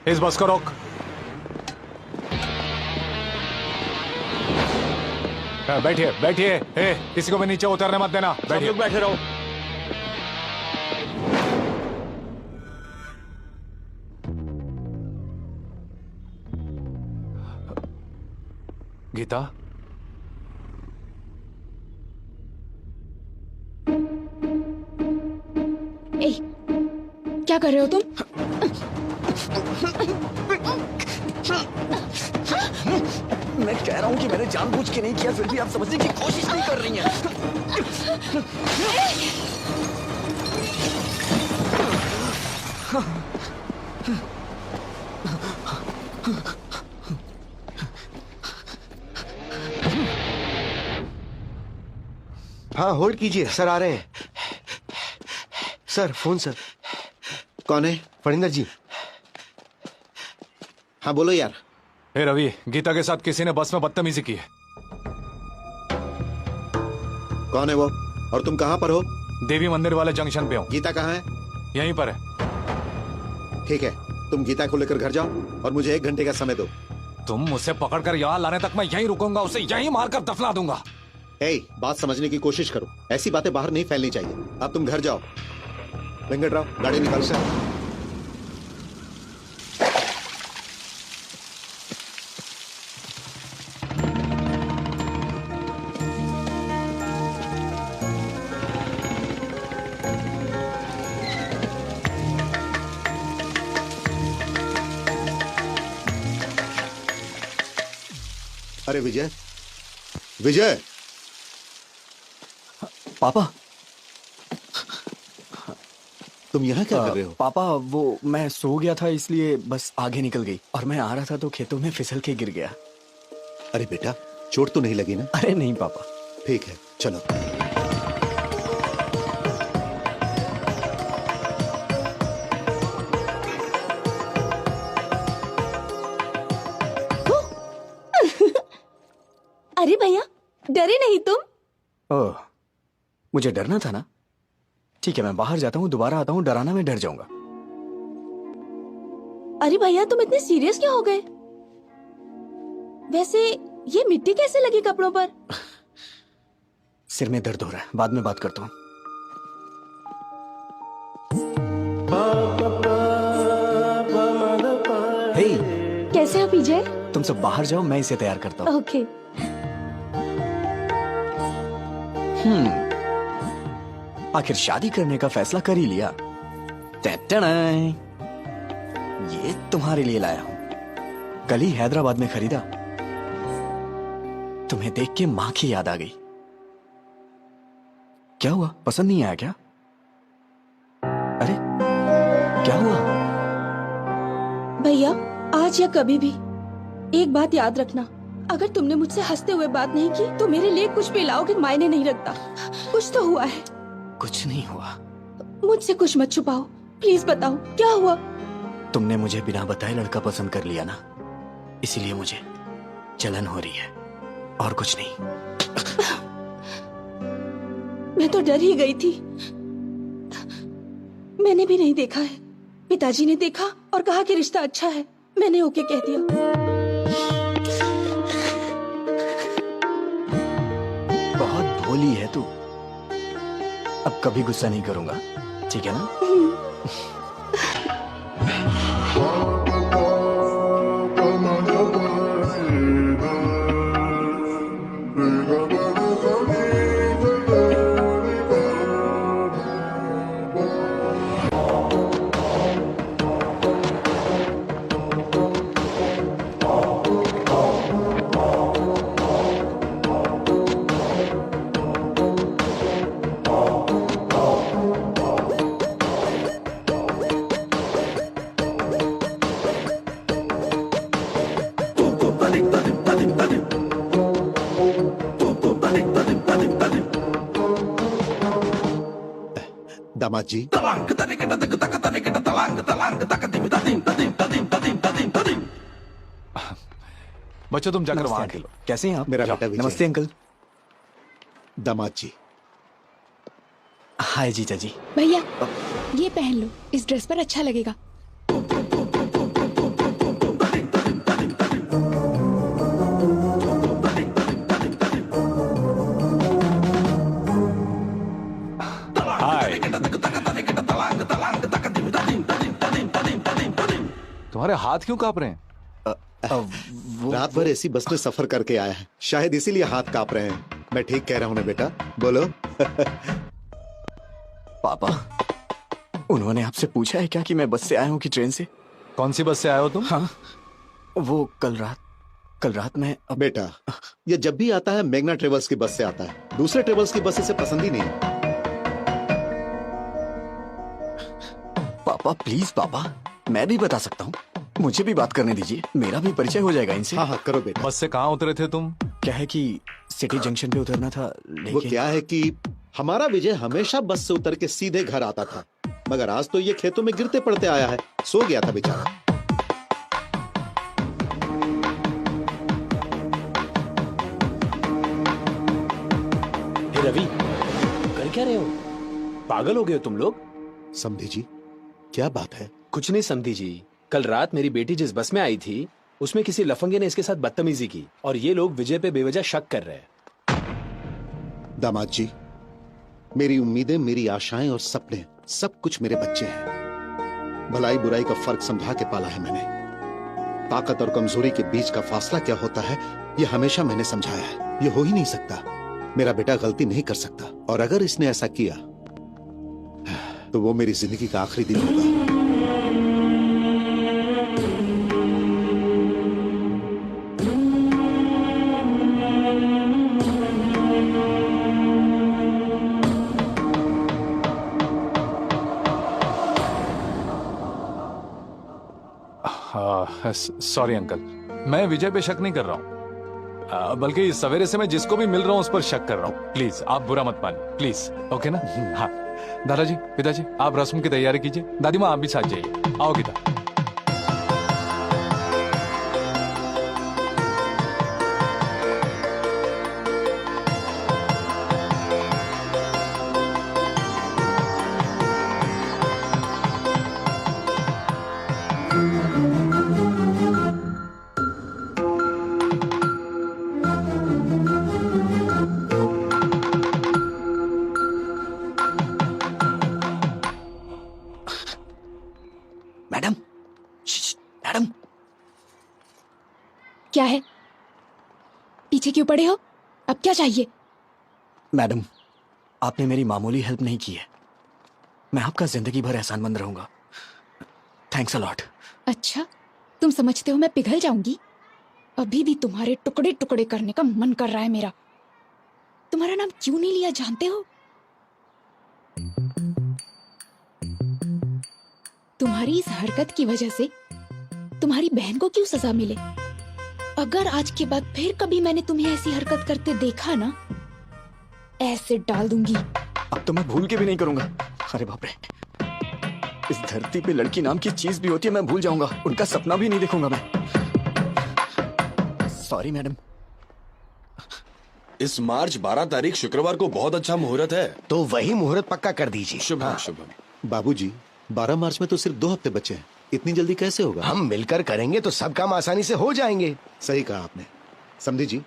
इस बस को रोक। बैठिए बैठिए। किसी को भी नीचे उतरने मत देना। सब लोग बैठे रहो। गीता, ए, क्या कर रहे हो तुम? मैं कह रहा हूँ कि मैंने जानबूझ के नहीं किया, फिर भी आप समझने की कोशिश नहीं कर रही हैं। हाँ, होल्ड कीजिए, सर आ रहे हैं। Sir, phone sir. कौन है? फणिंदर जी। हाँ बोलो यार। हे रवि, गीता के साथ किसी ने बस में बदतमीजी की है। कौन है वो? और तुम कहाँ पर हो? देवी मंदिर वाले जंक्शन पे हूँ। गीता कहाँ है? यहीं पर है। ठीक है, तुम गीता को लेकर घर जाओ और मुझे 1 घंटे का समय दो। तुम उसे पकड़कर यहाँ लाने तक मैं यहीं रुकूंगा, उसे यहीं मारकर दफना दूंगा। बात समझने की कोशिश करो, ऐसी बातें बाहर नहीं फैलनी चाहिए। अब तुम घर जाओ। वेंकटराव, गाड़ी निकाल। सर, अरे विजय, विजय। पापा, तुम यहाँ क्या कर रहे हो? पापा वो मैं सो गया था, इसलिए बस आगे निकल गई और मैं आ रहा था तो खेतों में फिसल के गिर गया। अरे बेटा, चोट तो नहीं लगी ना? अरे नहीं पापा। ठीक है, चलो। अरे भैया, डरे नहीं तुम? ओह, मुझे डरना था ना। ठीक है, मैं बाहर जाता हूँ, दोबारा आता हूँ, डराना मैं डर जाऊंगा। अरे भैया, तुम इतने सीरियस क्यों हो गए? वैसे ये मिट्टी कैसे लगी कपड़ों पर? सिर में दर्द हो रहा है, बाद में बात करता हूँ। हे, कैसे हो विजय? तुम सब बाहर जाओ, मैं इसे तैयार करता हूँ। ओके। आखिर शादी करने का फैसला कर ही लिया। टैटनाई, ये तुम्हारे लिए लाया हूं। कल ही हैदराबाद में खरीदा। तुम्हें देख के मां की याद आ गई। क्या हुआ, पसंद नहीं आया क्या? अरे क्या हुआ? भैया, आज या कभी भी एक बात याद रखना, अगर तुमने मुझसे हंसते हुए बात नहीं की तो मेरे लिए कुछ भी लाओगे मायने नहीं रखता। कुछ तो हुआ है। कुछ नहीं हुआ। मुझसे कुछ मत छुपाओ, प्लीज बताओ क्या हुआ। तुमने मुझे बिना बताए लड़का पसंद कर लिया ना, इसीलिए मुझे जलन हो रही है, और कुछ नहीं। मैं तो डर ही गई थी। मैंने भी नहीं देखा है, पिताजी ने देखा और कहा कि रिश्ता अच्छा है। मैंने ओके कह दिया। बहुत भोली है तू। अब कभी गुस्सा नहीं करूंगा, ठीक है ना? दामाद जी, बच्चों तुम जाकर नमस्ते वहां अंकल। खेलो। कैसे हैं आप? मेरा बेटा विजय। नमस्ते अंकल। दामाद जी। हाय जीजा जी। भैया, ये पहन लो, इस ड्रेस पर अच्छा लगेगा। तुम्हारे हाथ क्यों कांप रहे हैं? रात भर ऐसी बस में सफर करके आया है, शायद इसीलिए हाथ कांप रहे हैं। मैं ठीक कह रहा हूँ ना बेटा? बोलो। पापा, उन्होंने आपसे पूछा है क्या कि मैं बस से आया हूँ कि ट्रेन से? कौन सी बस से आए हो तुम? हाँ, वो कल रात में बेटा, ये जब भी आता है मेघना ट्रेवल्स की बस से आता है, दूसरे ट्रेवल्स की बस इसे पसंद ही नहीं है। पापा प्लीज पापा, मैं भी बता सकता हूँ, मुझे भी बात करने दीजिए, मेरा भी परिचय हो जाएगा इनसे। हाँ हाँ करो बेटा। बस से कहाँ उतरे थे तुम? क्या है कि सिटी जंक्शन पे उतरना था, वो लेकिन क्या है कि हमारा विजय हमेशा बस से उतर के सीधे घर आता था, मगर आज तो ये खेतों में गिरते पड़ते आया है, सो गया था बेचारा। हे रवि, कर क्या रहे हो? पागल हो गए हो तुम लोग? समधी जी, क्या बात है? कुछ नहीं समधी जी, कल रात मेरी बेटी जिस बस में आई थी उसमें किसी लफंगे ने इसके साथ बदतमीजी की और ये लोग विजय पे बेवजह शक कर रहे हैं। दामाद जी, मेरी उम्मीदें, मेरी आशाएं और सपने सब कुछ मेरे बच्चे हैं। भलाई बुराई का फर्क समझा के पाला है मैंने। ताकत और कमजोरी के बीच का फासला क्या होता है ये हमेशा मैंने समझाया है। ये हो ही नहीं सकता, मेरा बेटा गलती नहीं कर सकता, और अगर इसने ऐसा किया तो वो मेरी जिंदगी का आखिरी दिन होगा। सॉरी अंकल, मैं विजय पे शक नहीं कर रहा हूँ, बल्कि सवेरे से मैं जिसको भी मिल रहा हूँ उस पर शक कर रहा हूँ। प्लीज आप बुरा मत मानिए, प्लीज। ओके ना? हाँ दादाजी, पिताजी, आप रस्म की तैयारी कीजिए। दादी माँ आप भी साथ जाइए। आओ गीता। Madam, madam. क्या है? पीछे क्यों पड़े हो? अब क्या चाहिए? मैडम, आपने मेरी मामूली हेल्प नहीं की है, मैं आपका जिंदगी भर एहसानमंद रहूंगा। Thanks a lot. अच्छा, तुम समझते हो मैं पिघल जाऊंगी? अभी भी तुम्हारे टुकड़े टुकड़े करने का मन कर रहा है मेरा। तुम्हारा नाम क्यों नहीं लिया जानते हो? तुम्हारी इस हरकत की वजह से तुम्हारी बहन को क्यों सजा मिले? अगर आज के बाद फिर कभी मैंने तुम्हें ऐसी हरकत करते देखा ना, ऐसे डाल दूंगी। अब तो मैं भूल के भी नहीं करूंगा। अरे बाप रे, इस धरती पे लड़की नाम की चीज भी होती है, मैं भूल जाऊंगा, उनका सपना भी नहीं देखूंगा मैं। Sorry madam. इस मार्च 12 तारीख शुक्रवार को बहुत अच्छा मुहूर्त है, तो वही मुहूर्त पक्का कर दीजिए। शुभम शुभम। बाबूजी, 12 मार्च में तो सिर्फ 2 हफ्ते बचे हैं, इतनी जल्दी कैसे होगा? हम मिलकर करेंगे तो सब काम आसानी से हो जाएंगे। सही कहा आपने। समझी जी,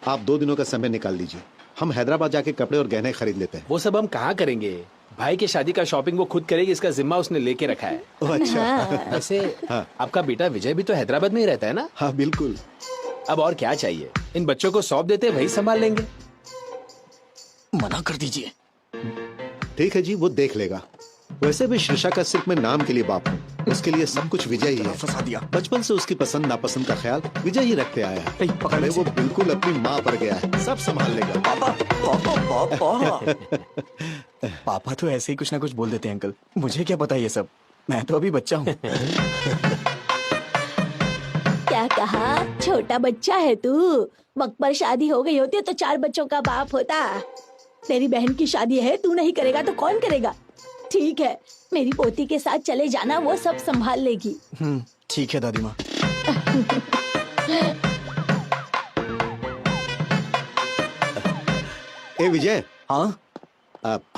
आप 2 दिनों का समय निकाल लीजिए, हम हैदराबाद जाके कपड़े और गहने खरीद लेते हैं। वो सब हम कहाँ करेंगे? भाई की शादी का शॉपिंग वो खुद करेगी, इसका जिम्मा उसने लेके रखा है। ओह अच्छा। वैसे आपका बेटा विजय भी तो हैदराबाद में ही रहता है ना? हाँ बिल्कुल। अब और क्या चाहिए? इन बच्चों को सौंप देते, वही संभाल लेंगे। मना कर दीजिए। ठीक है जी, वो देख लेगा। वैसे भी शीर्षा का सिर्फ मैं नाम के लिए बाप हूँ, उसके लिए सब कुछ विजय ही है। फंसा दिया। बचपन से उसकी पसंद नापसंद का ख्याल विजय ही रखते आया है। पकड़ ले। वो बिल्कुल अपनी माँ पर गया है, सब संभाल लेगा। पापा पापा पापा पापा तो ऐसे ही कुछ ना कुछ बोल देते हैं अंकल, मुझे क्या पता ये सब, मैं तो अभी बच्चा हूँ। क्या कहा? छोटा बच्चा है तू? वक्त पर शादी हो गई होती तो 4 बच्चों का बाप होता। तेरी बहन की शादी है, तू नहीं करेगा तो कौन करेगा? ठीक है, मेरी पोती के साथ चले जाना, वो सब संभाल लेगी। ठीक है दादी माँ। ए विजय, हाँ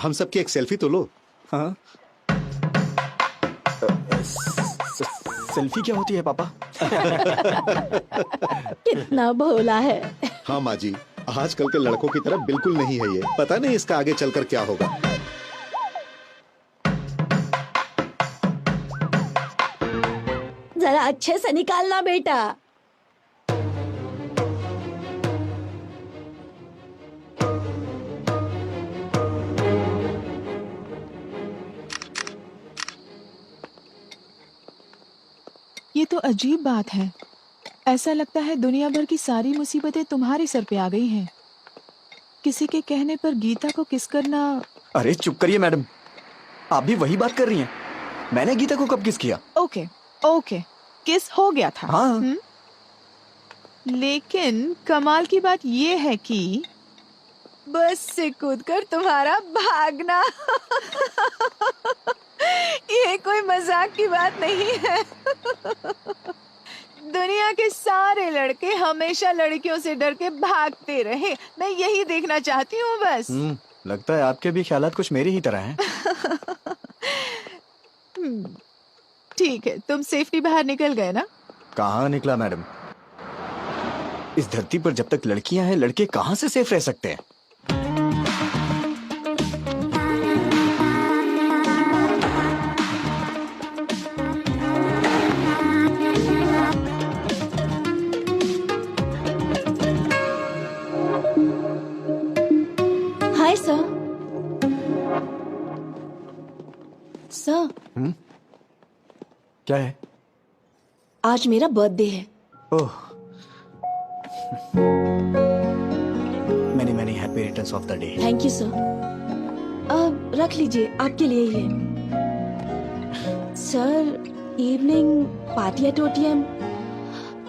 हम सबकी एक सेल्फी तो लो। हाँ। सेल्फी क्या होती है पापा? कितना भोला है। हाँ माँ जी, आजकल के लड़कों की तरह बिल्कुल नहीं है ये, पता नहीं इसका आगे चलकर क्या होगा। जरा अच्छे से निकालना बेटा। ये तो अजीब बात है। ऐसा लगता है दुनिया भर की सारी मुसीबतें तुम्हारे सर पे आ गई हैं। किसी के कहने पर गीता को किस करना। अरे चुप करिए मैडम, आप भी वही बात कर रही हैं। मैंने गीता को कब किस किया? ओके ओके, किस हो गया था। हाँ। लेकिन कमाल की बात ये है कि बस से कूदकर तुम्हारा भागना ये कोई मजाक की बात नहीं है। दुनिया के सारे लड़के हमेशा लड़कियों से डर के भागते रहे। मैं यही देखना चाहती हूँ बस। लगता है आपके भी ख्यालात कुछ मेरी ही तरह हैं। ठीक है, तुम सेफ्टी बाहर निकल गए ना? कहाँ निकला मैडम? इस धरती पर जब तक लड़कियां हैं, लड़के कहाँ से सेफ रह सकते हैं? Hi sir. सर, क्या है? आज मेरा बर्थडे है। Oh, many happy returns of the day. Thank you sir. अब रख लीजिए, आपके लिए ही है। Sir, evening party at OTM।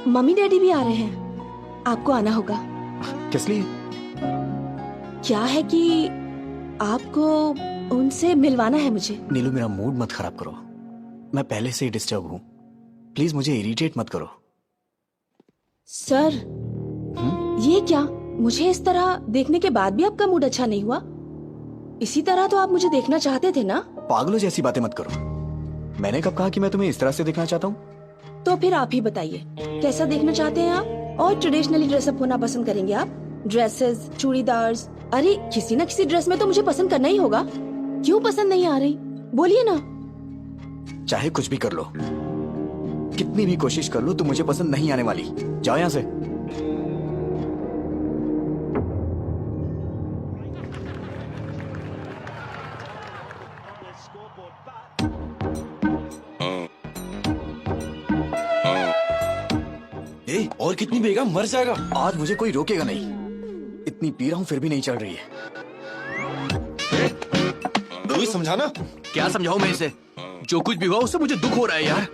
Mummy daddy भी आ रहे हैं, आपको आना होगा। किस लिए? क्या है कि आपको उनसे मिलवाना है मुझे। नीलू, मेरा मूड मत खराब करो। मैं पहले से ही डिस्टर्ब हूँ। प्लीज मुझे इरिटेट मत करो। सर, ये क्या? मुझे इस तरह देखने के बाद भी आपका मूड अच्छा नहीं हुआ? इसी तरह तो आप मुझे देखना चाहते थे ना? पागलों जैसी बातें मत करो। मैंने कब कहा कि मैं तुम्हें इस तरह से देखना चाहता हूँ? तो फिर आप ही बताइए, कैसा देखना चाहते हैं आप? और ट्रेडिशनली ड्रेसअप होना पसंद करेंगे आप? ड्रेसेस, चूड़ीदार्स, अरे किसी ना किसी ड्रेस में तो मुझे पसंद करना ही होगा। क्यों पसंद नहीं आ रही? बोलिए ना। चाहे कुछ भी कर लो, कितनी भी कोशिश कर लो, तुम मुझे पसंद नहीं आने वाली। जाओ यहाँ से। और कितनी पिएगा, मर जाएगा। आज मुझे कोई रोकेगा नहीं। इतनी पी रहा हूँ फिर भी नहीं चल रही है। तू समझाना। क्या समझाऊं मैं इसे? जो कुछ भी हुआ उससे मुझे दुख हो रहा है यार।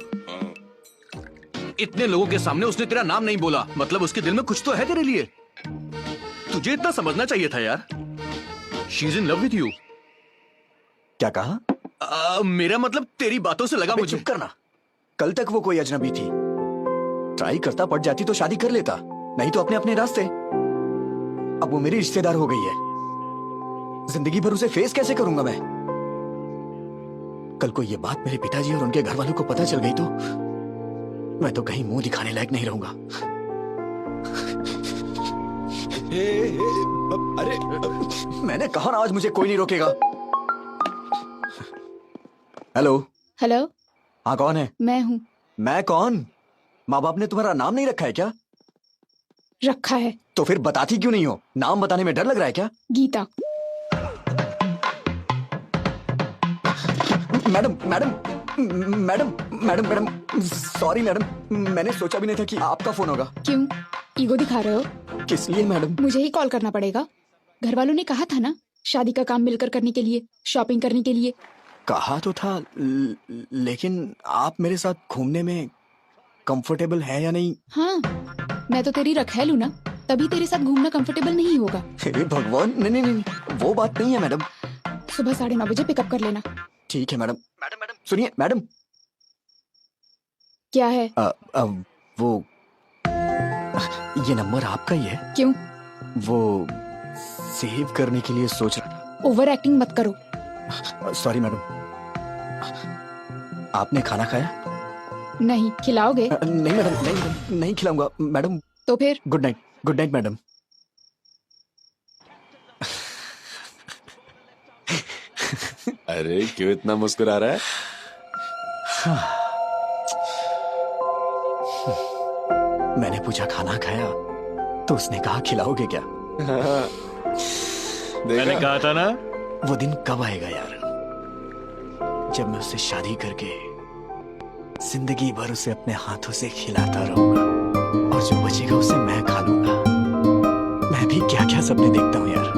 इतने लोगों के सामने उसने तेरा नाम नहीं बोला, मतलब उसके दिल में कुछ तो है तेरे लिए। तुझे इतना समझना चाहिए था यार। She is in love with you. क्या कहा? मेरा मतलब तेरी बातों से लगा मुझे। चुप करना। कल तक वो कोई अजनबी थी। ट्राई करता, पड़ जाती तो शादी कर लेता, नहीं तो अपने अपने रास्ते। अब वो मेरी रिश्तेदार हो गई है। जिंदगी भर उसे फेस कैसे करूंगा मैं? कल को ये बात मेरे पिताजी और उनके घर वालों को पता चल गई तो मैं तो कहीं मुंह दिखाने लायक नहीं रहूंगा। अरे मैंने कहा ना, आज मुझे कोई नहीं रोकेगा। हेलो। हेलो, हाँ, कौन है? मैं हूँ। मैं कौन? माँ बाप ने तुम्हारा नाम नहीं रखा है क्या? रखा है। तो फिर बताती क्यों नहीं हो? नाम बताने में डर लग रहा है क्या? Geeta. Madam madam madam madam madam sorry madam, मैंने सोचा भी नहीं था कि आपका फोन होगा। क्यों ईगो दिखा रहे हो? किस लिए मैडम? मुझे ही कॉल करना पड़ेगा। घर वालों ने कहा था ना, शादी का काम मिलकर करने के लिए, शॉपिंग करने के लिए। कहा तो था, लेकिन आप मेरे साथ घूमने में कंफर्टेबल है या नहीं? हाँ, मैं तो तेरी रखैल हूँ ना, तभी तेरे साथ घूमना कंफर्टेबल नहीं होगा। हे भगवान, नहीं नहीं नहीं, वो बात नहीं है मैडम। सुबह 9:30 बजे पिकअप कर लेना। ठीक है मैडम। मैडम मैडम सुनिए मैडम। क्या है? वो ये नंबर आपका ही है? क्यों? वो सेव करने के लिए सोच रहा। ओवर एक्टिंग मत करो। Sorry madam. आपने खाना खाया? नहीं, खिलाओगे? नहीं मैडम, नहीं मैडम, नहीं खिलाऊंगा मैडम। तो फिर? Good night. Good night madam. अरे क्यों इतना मुस्कुरा रहा है? मैंने पूछा खाना खाया तो उसने कहा खिलाओगे क्या? मैंने कहा था ना। वो दिन कब आएगा यार जब मैं उससे शादी करके जिंदगी भर उसे अपने हाथों से खिलाता रहूंगा और जो बचेगा उसे मैं खा लूंगा। मैं भी क्या क्या सपने देखता हूँ यार।